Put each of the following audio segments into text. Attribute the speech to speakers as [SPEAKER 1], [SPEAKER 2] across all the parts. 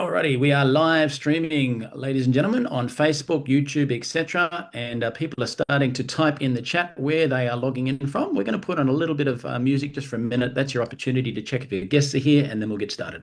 [SPEAKER 1] Alrighty, we are live streaming, ladies and gentlemen, on Facebook, YouTube, etc. And people are starting to type in the chat where they are logging in from. We're going to put on a little bit of music just for a minute. That's your opportunity to check if your guests are here, and then we'll get started.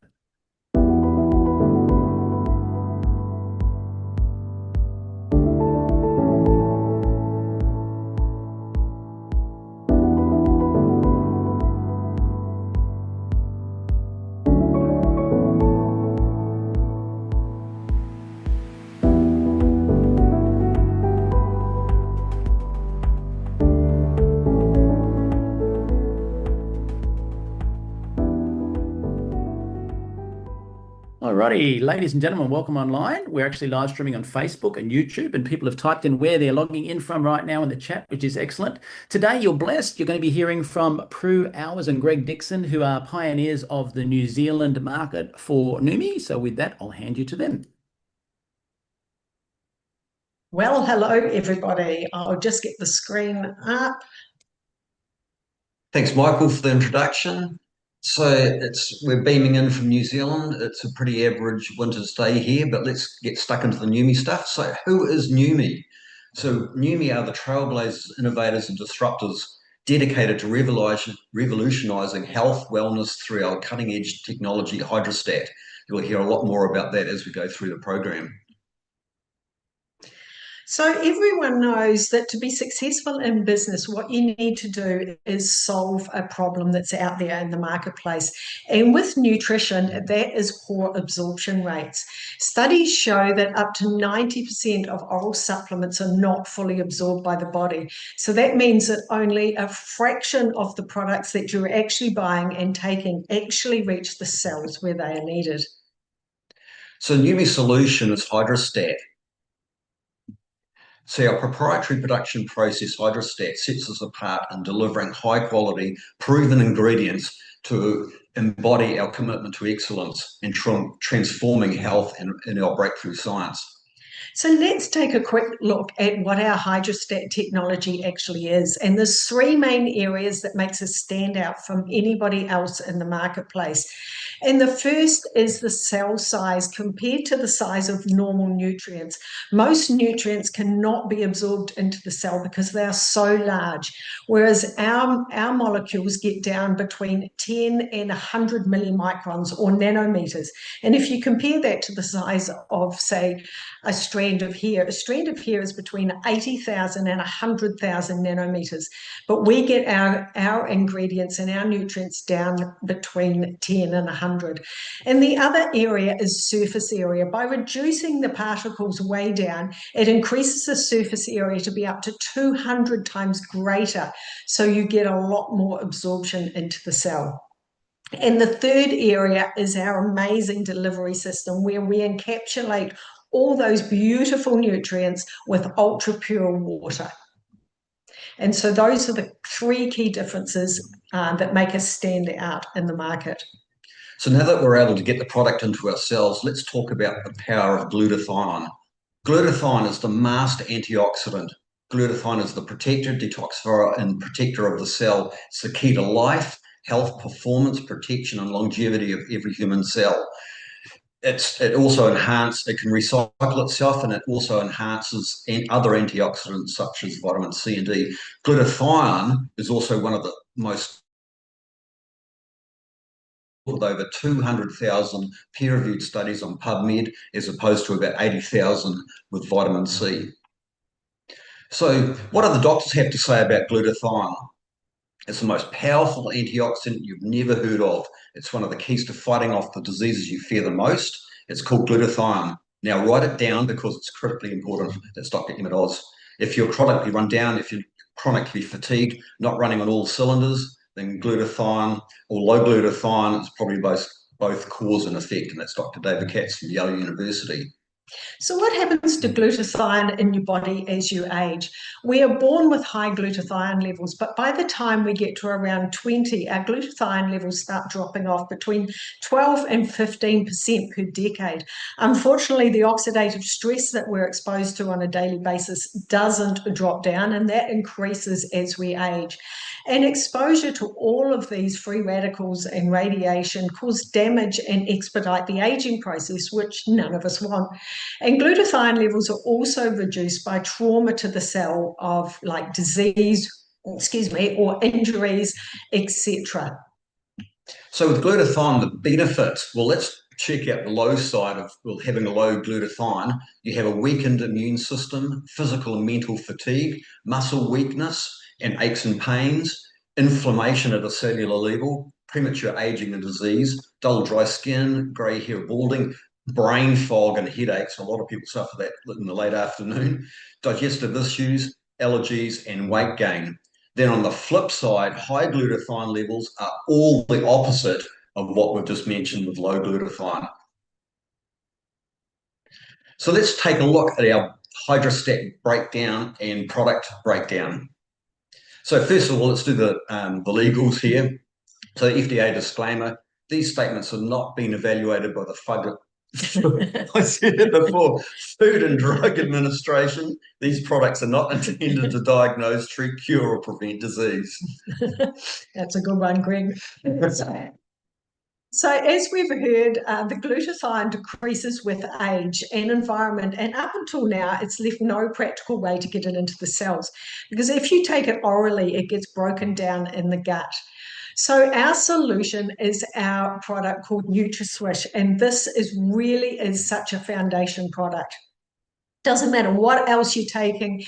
[SPEAKER 1] Alrighty, ladies and gentlemen, welcome online. We're actually live streaming on Facebook and YouTube, and people have typed in where they're logging in from right now in the chat, which is excellent. Today, you're blessed. You're going to be hearing from Prue Hours and Greg Dixon, who are pioneers of the New Zealand market for Neumi. So with that, I'll hand you to them.
[SPEAKER 2] Well, hello, everybody. I'll just get the screen up.
[SPEAKER 3] Thanks, Michael, for the introduction. So we're beaming in from New Zealand. It's a pretty average winter's day here, but let's get stuck into the Neumi stuff. So who is Neumi? So Neumi are the trailblazers, innovators, and disruptors dedicated to revolutionizing health, wellness through our cutting-edge technology, Hydrostat. You'll hear a lot more about that as we go through the program.
[SPEAKER 2] So everyone knows that to be successful in business, what you need to do is solve a problem that's out there in the marketplace. And with nutrition, that is poor absorption rates. Studies show that up to 90% of oral supplements are not fully absorbed by the body. So that means that only a fraction of the products that you're actually buying and taking actually reach the cells where they are needed.
[SPEAKER 3] So Neumi's solution is Hydrostat. So our proprietary production process, Hydrostat, sets us apart in delivering high-quality, proven ingredients to embody our commitment to excellence and transforming health in our breakthrough science.
[SPEAKER 2] So let's take a quick look at what our Hydrostat technology actually is. And there's three main areas that makes us stand out from anybody else in the marketplace. And the first is the cell size compared to the size of normal nutrients. Most nutrients cannot be absorbed into the cell because they are so large, whereas our molecules get down between 10 and 100 millimicrons or nanometers. And if you compare that to the size of, say, a strand of hair is between 80,000 and 100,000 nanometers. But we get our ingredients and our nutrients down between 10 and 100. And the other area is surface area. By reducing the particles way down, it increases the surface area to be up to 200 times greater. So you get a lot more absorption into the cell. And the third area is our amazing delivery system, where we encapsulate all those beautiful nutrients with ultra pure water. And so those are the three key differences that make us stand out in the market.
[SPEAKER 3] So now that we're able to get the product into our cells, let's talk about the power of glutathione. Glutathione is the master antioxidant. Glutathione is the protector, detoxifier, and protector of the cell. It's the key to life, health, performance, protection, and longevity of every human cell. It also it can recycle itself, and it also enhances other antioxidants such as vitamin C and D. Glutathione is also one of the most, with over 200,000 peer-reviewed studies on PubMed, as opposed to about 80,000 with vitamin C. So what do the doctors have to say about glutathione? It's the most powerful antioxidant you've never heard of. It's one of the keys to fighting off the diseases you fear the most. It's called glutathione. Now write it down because it's critically important. That's Dr. Emmett Oz. If you're chronically run down, if you're chronically fatigued, not running on all cylinders, then glutathione or low glutathione is probably both cause and effect, and that's Dr. David Katz from Yale University.
[SPEAKER 2] So what happens to glutathione in your body as you age? We are born with high glutathione levels, but by the time we get to around 20, our glutathione levels start dropping off between 12 and 15% per decade. Unfortunately, the oxidative stress that we're exposed to on a daily basis doesn't drop down, and that increases as we age. And exposure to all of these free radicals and radiation cause damage and expedite the aging process, which none of us want. And glutathione levels are also reduced by trauma to the cell of like disease, or injuries, etc.
[SPEAKER 3] So with glutathione, the benefits, well, let's check out the low side of having a low glutathione. You have a weakened immune system, physical and mental fatigue, muscle weakness and aches and pains, inflammation at a cellular level, premature aging and disease, dull, dry skin, grey hair, balding, brain fog and headaches. A lot of people suffer that in the late afternoon, digestive issues, allergies and weight gain. Then on the flip side, high glutathione levels are all the opposite of what we've just mentioned with low glutathione. So let's take a look at our hydrostat breakdown and product breakdown. So first of all, let's do the legals here. So the FDA disclaimer, these statements have not been evaluated by the I said it before, Food and Drug Administration. These products are not intended to diagnose, treat, cure, or prevent disease.
[SPEAKER 2] That's a good one, Greg. So as we've heard, the glutathione decreases with age and environment, and up until now, it's left no practical way to get it into the cells, because if you take it orally, it gets broken down in the gut. So our solution is our product called NutraSwish, and this is such a foundation product. Doesn't matter what else you're taking,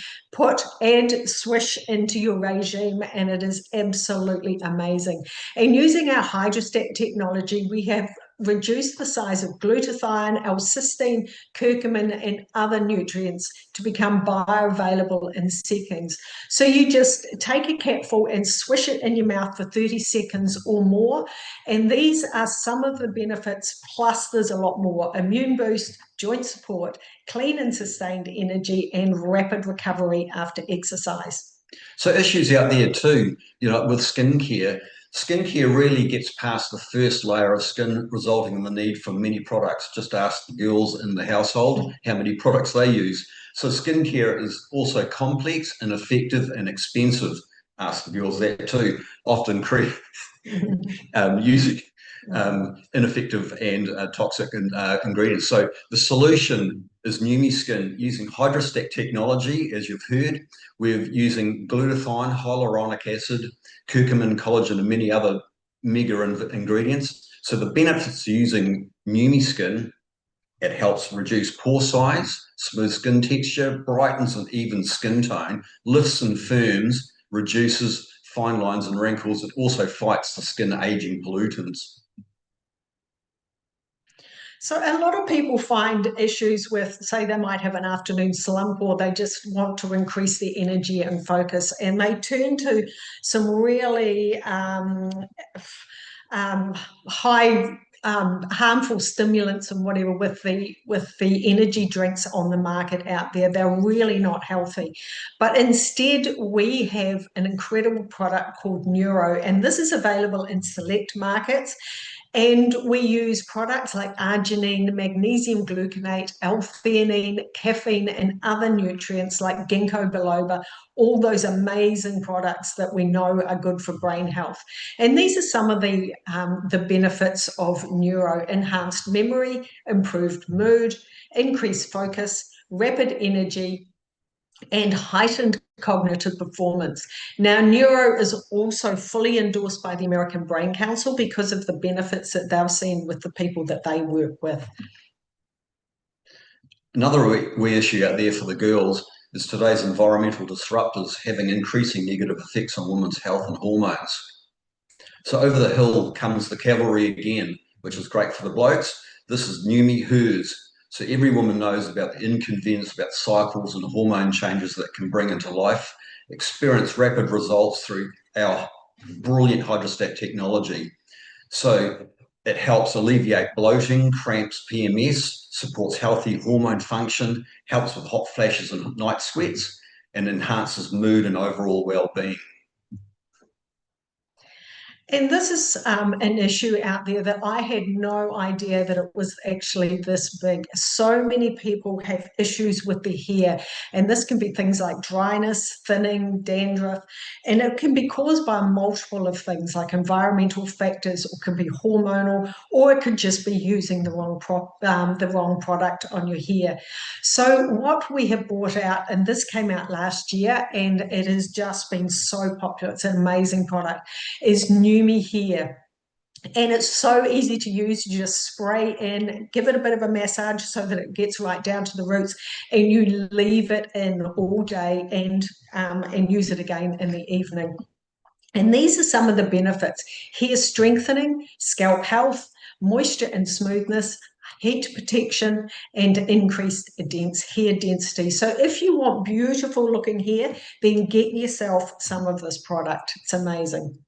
[SPEAKER 2] add Swish into your regime, and it is absolutely amazing. And using our hydrostat technology, we have reduced the size of glutathione, L-cysteine, curcumin, and other nutrients to become bioavailable in seconds. So you just take a capful and swish it in your mouth for 30 seconds or more. And these are some of the benefits, plus there's a lot more: immune boost, joint support, clean and sustained energy, and rapid recovery after exercise.
[SPEAKER 3] So issues out there too, with skincare. Skincare really gets past the first layer of skin, resulting in the need for many products. Just ask the girls in the household how many products they use. So skincare is also complex, ineffective, and expensive. Ask the girls that too. Often using ineffective and toxic ingredients. So the solution is Neumi Skin using hydrostat technology, as you've heard. We're using glutathione, hyaluronic acid, curcumin, collagen, and many other mega ingredients. So the benefits of using Neumi Skin: it helps reduce pore size, smooth skin texture, brightens and evens skin tone, lifts and firms, reduces fine lines and wrinkles. It also fights the skin aging pollutants.
[SPEAKER 2] So a lot of people find issues with, say, they might have an afternoon slump, or they just want to increase their energy and focus, and they turn to some really high harmful stimulants and whatever with the energy drinks on the market out there. They're really not healthy. But instead, we have an incredible product called Neuro, and this is available in select markets. And we use products like arginine, magnesium gluconate, L-theanine, caffeine, and other nutrients like ginkgo biloba, all those amazing products that we know are good for brain health. And these are some of the benefits of Neuro: enhanced memory, improved mood, increased focus, rapid energy, and heightened cognitive performance. Now, Neuro is also fully endorsed by the American Brain Council because of the benefits that they've seen with the people that they work with.
[SPEAKER 3] Another wee issue out there for the girls is today's environmental disruptors having increasing negative effects on women's health and hormones. So over the hill comes the cavalry again, which is great for the blokes. This is Neumi Hers. So every woman knows about the inconvenience about cycles and hormone changes that can bring into life. Experience rapid results through our brilliant hydrostat technology. So It helps alleviate bloating, cramps, PMS, supports healthy hormone function, helps with hot flashes and night sweats, and enhances mood and overall well-being.
[SPEAKER 2] And this is an issue out there that I had no idea that it was actually this big. So many people have issues with their hair, and this can be things like dryness, thinning, dandruff, and it can be caused by multiple of things like environmental factors, or can be hormonal, or it could just be using the wrong product on your hair. So what we have brought out, and this came out last year, and it has just been so popular. It's an amazing product. Is Neumi Hair. And it's so easy to use. You just spray in, give it a bit of a massage so that it gets right down to the roots, and you leave it in all day and use it again in the evening. And these are some of the benefits: hair strengthening, scalp health, moisture and smoothness, heat protection, and increased hair density. So if you want beautiful looking hair, then get yourself some of this product. It's amazing.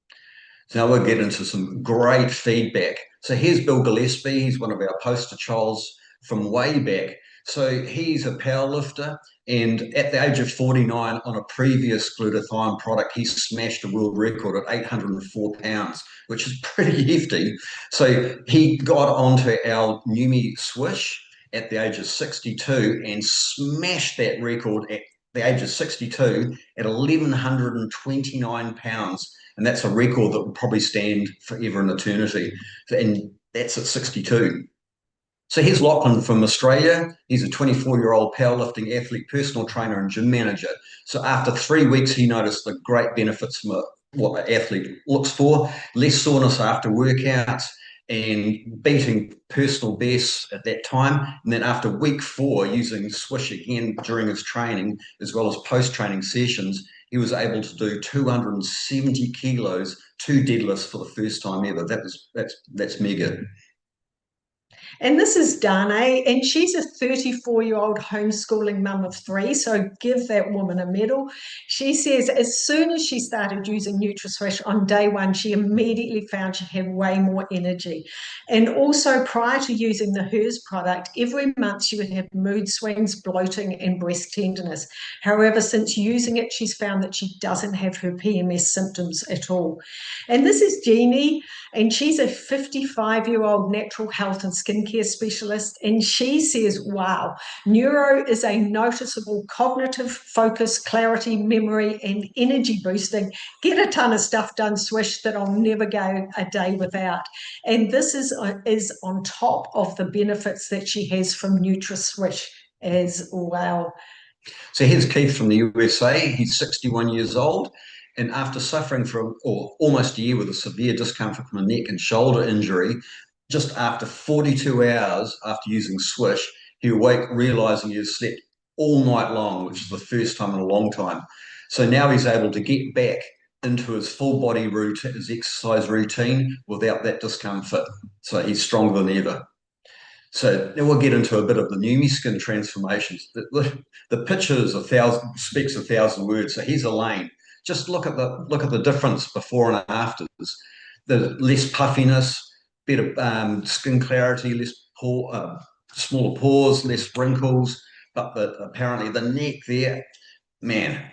[SPEAKER 3] So now we'll get into some great feedback. So here's Bill Gillespie. He's one of our poster childs from way back. So he's a powerlifter, and at the age of 49, on a previous glutathione product, he smashed a world record at 804 pounds, which is pretty hefty. So he got onto our Neumi Swish at the age of 62 and smashed that record at the age of 62 at 1,129 pounds. And that's a record that will probably stand forever in eternity. And that's at 62. So here's Lachlan from Australia. He's a 24-year-old powerlifting athlete, personal trainer, and gym manager. So after 3 weeks, he noticed the great benefits from what an athlete looks for: less soreness after workouts and beating personal bests at that time. And then after week 4, using Swish again during his training, as well as post-training sessions, he was able to do 270 kilos, 2 deadlifts for the first time ever. That's mega.
[SPEAKER 2] And this is Dane, and she's a 34-year-old homeschooling mum of 3, so give that woman a medal. She says as soon as she started using NutraSwish on day 1, she immediately found she had way more energy. And also prior to using the HERS product, every month she would have mood swings, bloating, and breast tenderness. However, since using it, she's found that she doesn't have her PMS symptoms at all. And this is Jeannie, and she's a 55-year-old natural health and skincare specialist. And she says, wow, neuro is a noticeable cognitive focus, clarity, memory, and energy boosting. Get a ton of stuff done, Swish, that I'll never go a day without. And this is on top of the benefits that she has from NutraSwish as well.
[SPEAKER 3] So here's Keith from the USA. He's 61 years old. And after suffering for almost a year with a severe discomfort from a neck and shoulder injury, just after 42 hours after using Swish, he awoke realizing he had slept all night long, which is the first time in a long time. So now he's able to get back into his full body routine, his exercise routine, without that discomfort. So he's stronger than ever. So now we'll get into a bit of the Neumi skin transformations. The picture speaks 1,000 words. So here's Elaine. Just look at the difference before and afters. The less puffiness, better skin clarity, smaller pores, less wrinkles. But apparently the neck there, man,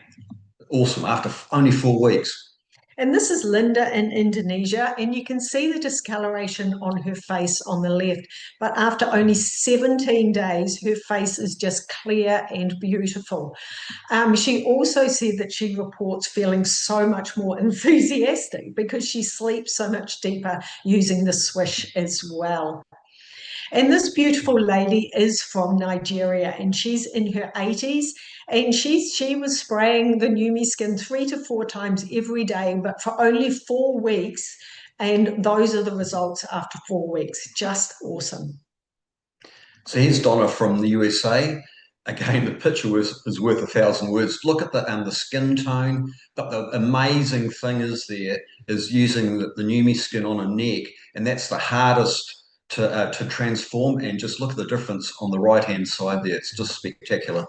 [SPEAKER 3] awesome. After only 4 weeks.
[SPEAKER 2] And this is Linda in Indonesia, and you can see the discoloration on her face on the left. But after only 17 days, her face is just clear and beautiful. She also said that she reports feeling so much more enthusiastic because she sleeps so much deeper using the Swish as well. And this beautiful lady is from Nigeria, and she's in her 80s, and she was spraying the Neumi skin 3 to 4 times every day, but for only 4 weeks. And those are the results after 4 weeks. Just awesome.
[SPEAKER 3] So here's Donna from the USA. Again, the picture is worth 1,000 words. Look at the skin tone. But the amazing thing is using the Neumi skin on a neck, and that's the hardest to transform. And just look at the difference on the right-hand side there. It's just spectacular.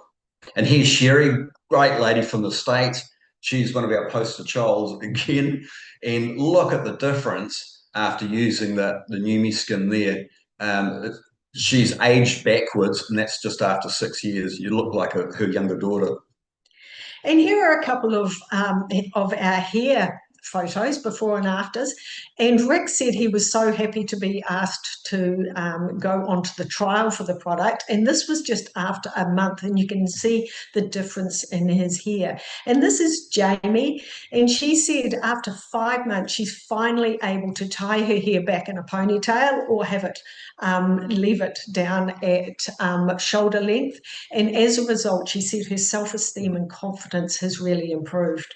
[SPEAKER 3] And here's Sherry, great lady from the States. She's one of our poster childs again. And look at the difference after using the Neumi skin there. She's aged backwards, and that's just after 6 years. You look like her younger daughter.
[SPEAKER 2] And here are a couple of our hair photos, before and afters. And Rick said he was so happy to be asked to go onto the trial for the product. And this was just after a month, and you can see the difference in his hair. And this is Jamie, and she said after 5 months, she's finally able to tie her hair back in a ponytail or have it leave it down at shoulder length. And as a result, she said her self-esteem and confidence has really improved.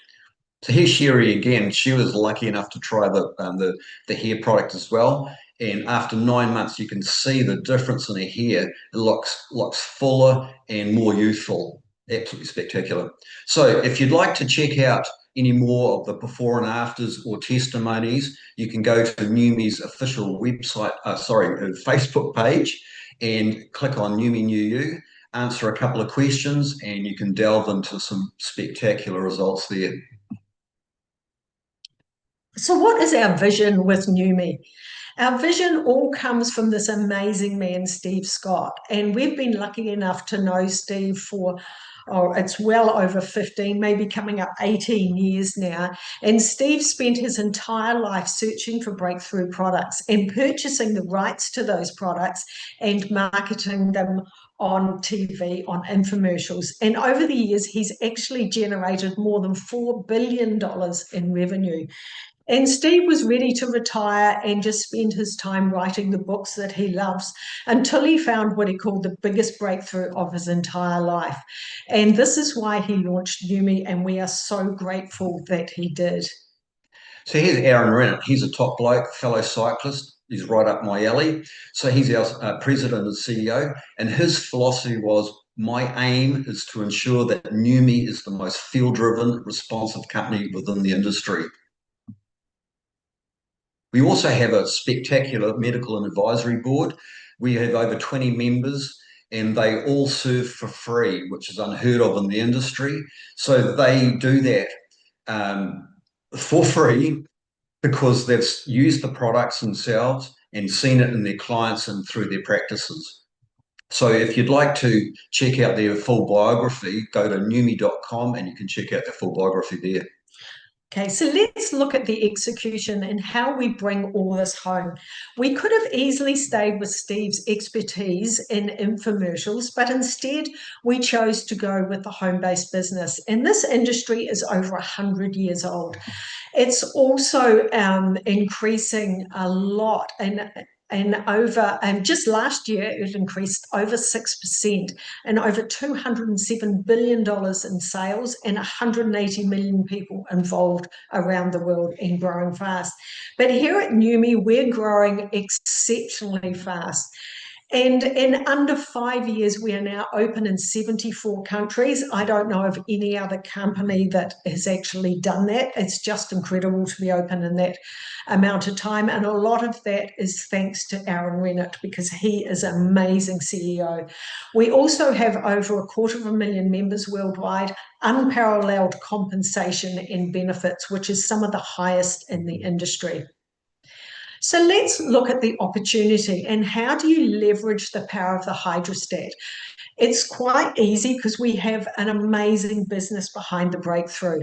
[SPEAKER 3] So here's Sherry again. She was lucky enough to try the hair product as well. And after 9 months, you can see the difference in her hair. It looks fuller and more youthful. Absolutely spectacular. So if you'd like to check out any more of the before and afters or testimonies, you can go to Neumi's official website, Facebook page, and click on Neumi Knew You, answer a couple of questions, and you can delve into some spectacular results there.
[SPEAKER 2] So what is our vision with Neumi? Our vision all comes from this amazing man, Steve Scott. And we've been lucky enough to know Steve for, it's well over 15, maybe coming up 18 years now. And Steve spent his entire life searching for breakthrough products and purchasing the rights to those products and marketing them on TV, on infomercials. And over the years, he's actually generated more than $4 billion in revenue. And Steve was ready to retire and just spend his time writing the books that he loves until he found what he called the biggest breakthrough of his entire life. And this is why he launched Neumi, and we are so grateful that he did.
[SPEAKER 3] So here's Aaron Rennett. He's a top bloke, fellow cyclist. He's right up my alley. So he's our president and CEO. And his philosophy was, my aim is to ensure that Neumi is the most field-driven, responsive company within the industry. We also have a spectacular medical and advisory board. We have over 20 members, and they all serve for free, which is unheard of in the industry. So they do that for free because they've used the products themselves and seen it in their clients and through their practices. So if you'd like to check out their full biography, go to neumi.com and you can check out their full biography there.
[SPEAKER 2] Okay, so let's look at the execution and how we bring all this home. We could have easily stayed with Steve's expertise in infomercials, but instead we chose to go with the home-based business. And this industry is over 100 years old. It's also increasing a lot, and just last year it increased over 6% and over $207 billion in sales and 180 million people involved around the world and growing fast. But here at Neumi, we're growing exceptionally fast. And in under 5 years, we are now open in 74 countries. I don't know of any other company that has actually done that. It's just incredible to be open in that amount of time. And a lot of that is thanks to Aaron Rennett, because he is an amazing CEO. We also have over 250,000 members worldwide, unparalleled compensation and benefits, which is some of the highest in the industry. So let's look at the opportunity and how do you leverage the power of the hydrostat? It's quite easy because we have an amazing business behind the breakthrough.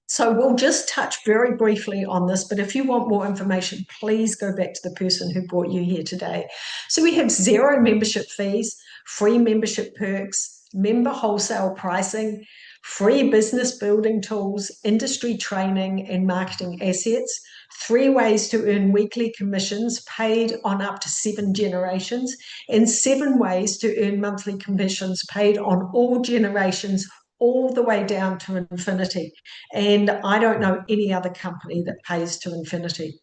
[SPEAKER 2] So we'll just touch very briefly on this, but if you want more information, please go back to the person who brought you here today. So we have 0 membership fees, free membership perks, member wholesale pricing, free business building tools, industry training and marketing assets, 3 ways to earn weekly commissions paid on up to 7 generations, and 7 ways to earn monthly commissions paid on all generations, all the way down to infinity. And I don't know any other company that pays to infinity.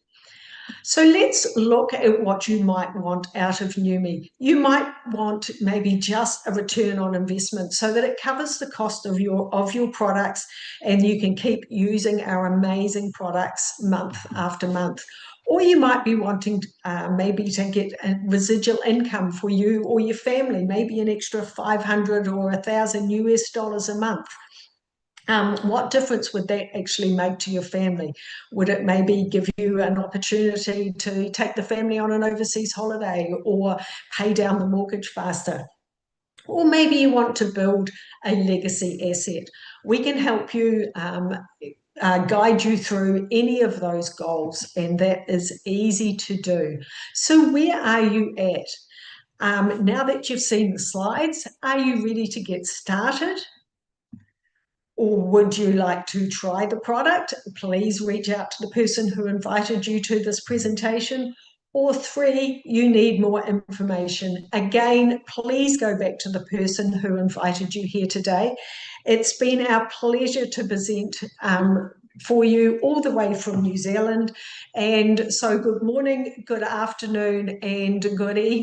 [SPEAKER 2] So let's look at what you might want out of Neumi. You might want maybe just a return on investment so that it covers the cost of your products and you can keep using our amazing products month after month. Or you might be wanting maybe to get a residual income for you or your family, maybe an extra $500 or $1,000 US a month. what difference would that actually make to your family? Would it maybe give you an opportunity to take the family on an overseas holiday or pay down the mortgage faster? Or maybe you want to build a legacy asset. We can help you guide you through any of those goals, and that is easy to do. So where are you at? Now that you've seen the slides, are you ready to get started? Or would you like to try the product? Please reach out to the person who invited you to this presentation. Or 3, you need more information. Again, please go back to the person who invited you here today. It's been our pleasure to present for you all the way from New Zealand. And so good morning, good afternoon, and good evening.